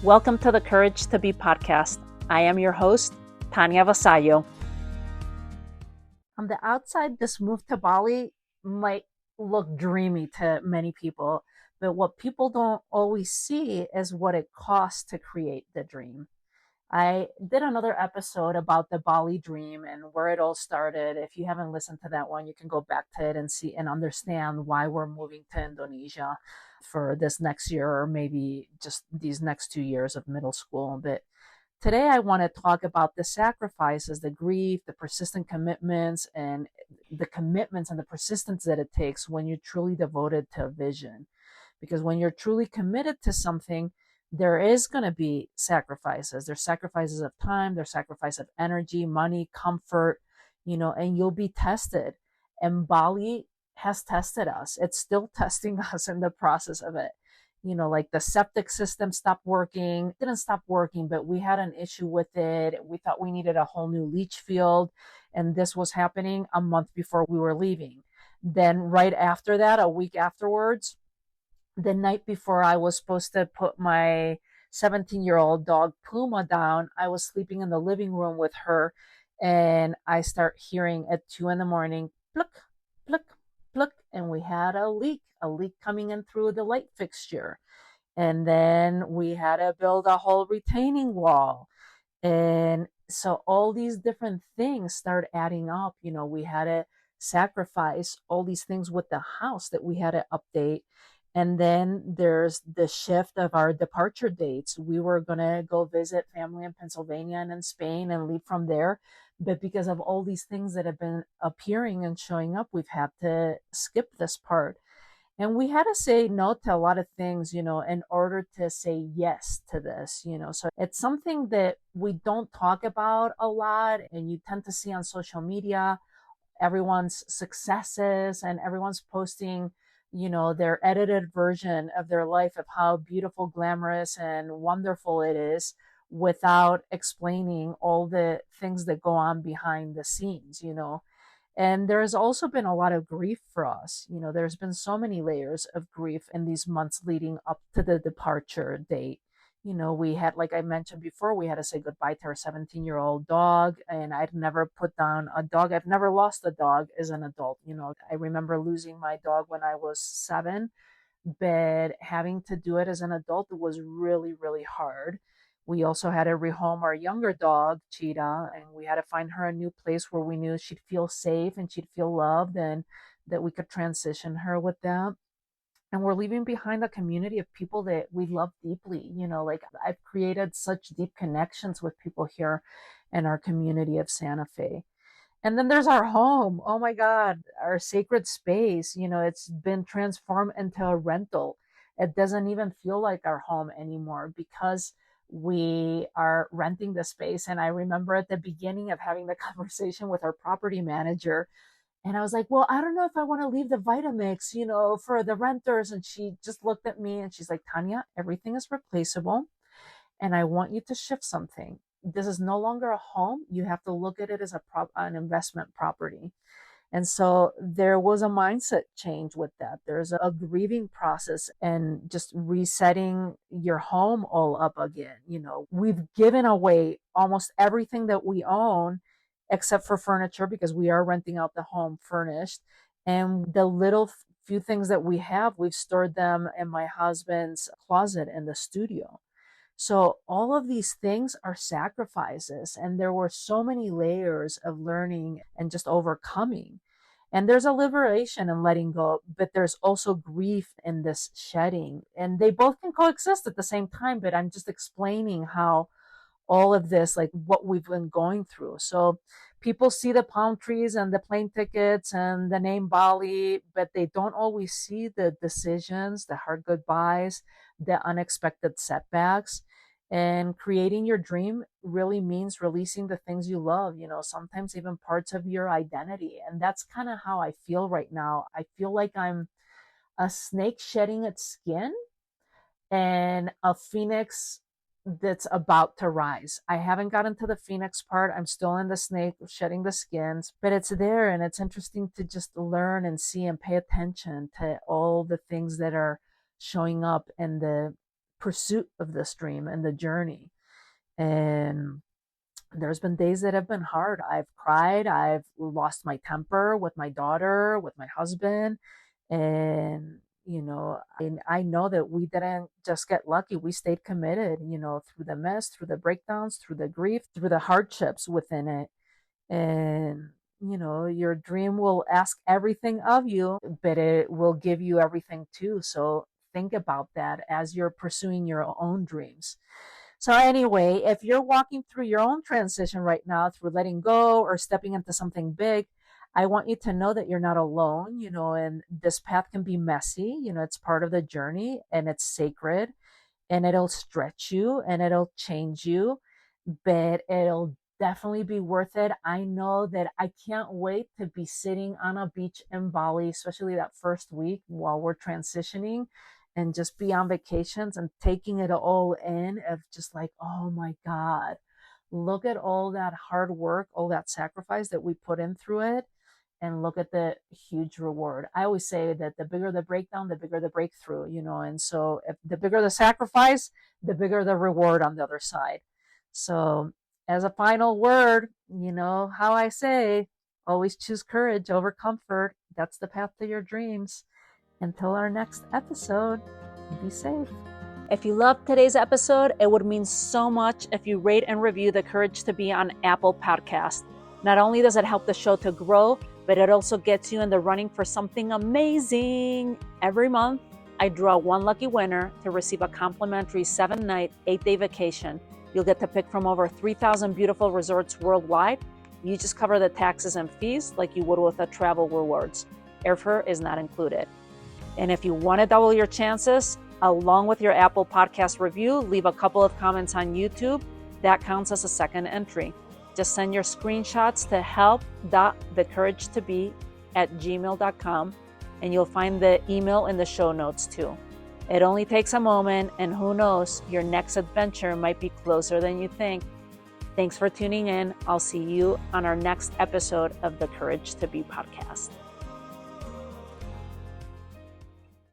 Welcome to the Courage to Be podcast. I am your host, Tanya Vasallo. On the outside, this move to Bali might look dreamy to many people, but what people don't always see is what it costs to create the dream. I did another episode about the Bali dream and where it all started. If you haven't listened to that one, you can go back to it and see and understand why we're moving to Indonesia for this next year or maybe just these next 2 years of middle school. But today I want to talk about the sacrifices, the grief, the persistent commitments, and the commitments and the persistence that it takes when you're truly devoted to a vision. Because when you're truly committed to something, there is going to be sacrifices. There's sacrifices of time, there's sacrifice of energy, money, comfort, and you'll be tested. And Bali has tested us. It's still testing us in the process of it. Like the septic system stopped working. It didn't stop working, but we had an issue with it. We thought we needed a whole new leach field. And this was happening a month before we were leaving. Then right after that, a week afterwards, the night before I was supposed to put my 17-year-old dog Puma down, I was sleeping in the living room with her, and I start hearing at 2 a.m, pluck, pluck, pluck, and we had a leak coming in through the light fixture. And then we had to build a whole retaining wall. And so all these different things start adding up. We had to sacrifice all these things with the house that we had to update. And then there's the shift of our departure dates. We were going to go visit family in Pennsylvania and in Spain and leave from there. But because of all these things that have been appearing and showing up, we've had to skip this part. And we had to say no to a lot of things, in order to say yes to this, So it's something that we don't talk about a lot, and you tend to see on social media everyone's successes and everyone's posting their edited version of their life of how beautiful, glamorous, and wonderful it is without explaining all the things that go on behind the scenes. And there's also been a lot of grief for us. There's been so many layers of grief in these months leading up to the departure date. We had, like I mentioned before, we had to say goodbye to our 17-year-old dog, and I'd never put down a dog. I've never lost a dog as an adult. I remember losing my dog when I was 7, but having to do it as an adult was really, really hard. We also had to rehome our younger dog, Cheetah, and we had to find her a new place where we knew she'd feel safe and she'd feel loved and that we could transition her with them. And we're leaving behind a community of people that we love deeply. Like I've created such deep connections with people here in our community of Santa Fe. And then there's our home. Oh my God, our sacred space. It's been transformed into a rental. It doesn't even feel like our home anymore because we are renting the space. And I remember at the beginning of having the conversation with our property manager, and I was like, well, I don't know if I want to leave the Vitamix, for the renters. And she just looked at me and she's like, Tanya, everything is replaceable. And I want you to shift something. This is no longer a home. You have to look at it as an investment property. And so there was a mindset change with that. There's a grieving process and just resetting your home all up again. We've given away almost everything that we own except for furniture because we are renting out the home furnished. And the little few things that we have, we've stored them in my husband's closet in the studio. So all of these things are sacrifices, and there were so many layers of learning and just overcoming. And there's a liberation in letting go, but there's also grief in this shedding. And they both can coexist at the same time, but I'm just explaining how all of this, like what we've been going through. So people see the palm trees and the plane tickets and the name Bali, but they don't always see the decisions, the hard goodbyes, the unexpected setbacks. And creating your dream really means releasing the things you love, sometimes even parts of your identity. And that's kind of how I feel right now. I feel like I'm a snake shedding its skin and a phoenix that's about to rise. I haven't gotten to the phoenix part. I'm still in the snake shedding the skins, but it's there, and it's interesting to just learn and see and pay attention to all the things that are showing up in the pursuit of this dream and the journey. And there's been days that have been hard. I've cried. I've lost my temper with my daughter, with my husband. And, I know that we didn't just get lucky. We stayed committed, through the mess, through the breakdowns, through the grief, through the hardships within it. And, your dream will ask everything of you, but it will give you everything too. So think about that as you're pursuing your own dreams. So anyway, if you're walking through your own transition right now through letting go or stepping into something big, I want you to know that you're not alone, and this path can be messy, it's part of the journey and it's sacred and it'll stretch you and it'll change you, but it'll definitely be worth it. I know that I can't wait to be sitting on a beach in Bali, especially that first week while we're transitioning, and just be on vacations and taking it all in of just like, oh my God, look at all that hard work, all that sacrifice that we put in through it, and look at the huge reward. I always say that the bigger the breakdown, the bigger the breakthrough, and so if the bigger the sacrifice, the bigger the reward on the other side. So as a final word, how I say, always choose courage over comfort. That's the path to your dreams. Until our next episode, be safe. If you loved today's episode, it would mean so much if you rate and review The Courage to Be on Apple Podcast. Not only does it help the show to grow, but it also gets you in the running for something amazing. Every month, I draw one lucky winner to receive a complimentary 7-night, 8-day vacation. You'll get to pick from over 3,000 beautiful resorts worldwide. You just cover the taxes and fees like you would with a travel rewards. Airfare is not included. And if you want to double your chances, along with your Apple Podcast review, leave a couple of comments on YouTube. That counts as a second entry. Just send your screenshots to help.thecouragetobe@gmail.com, and you'll find the email in the show notes too. It only takes a moment, and who knows, your next adventure might be closer than you think. Thanks for tuning in. I'll see you on our next episode of the Courage to Be podcast.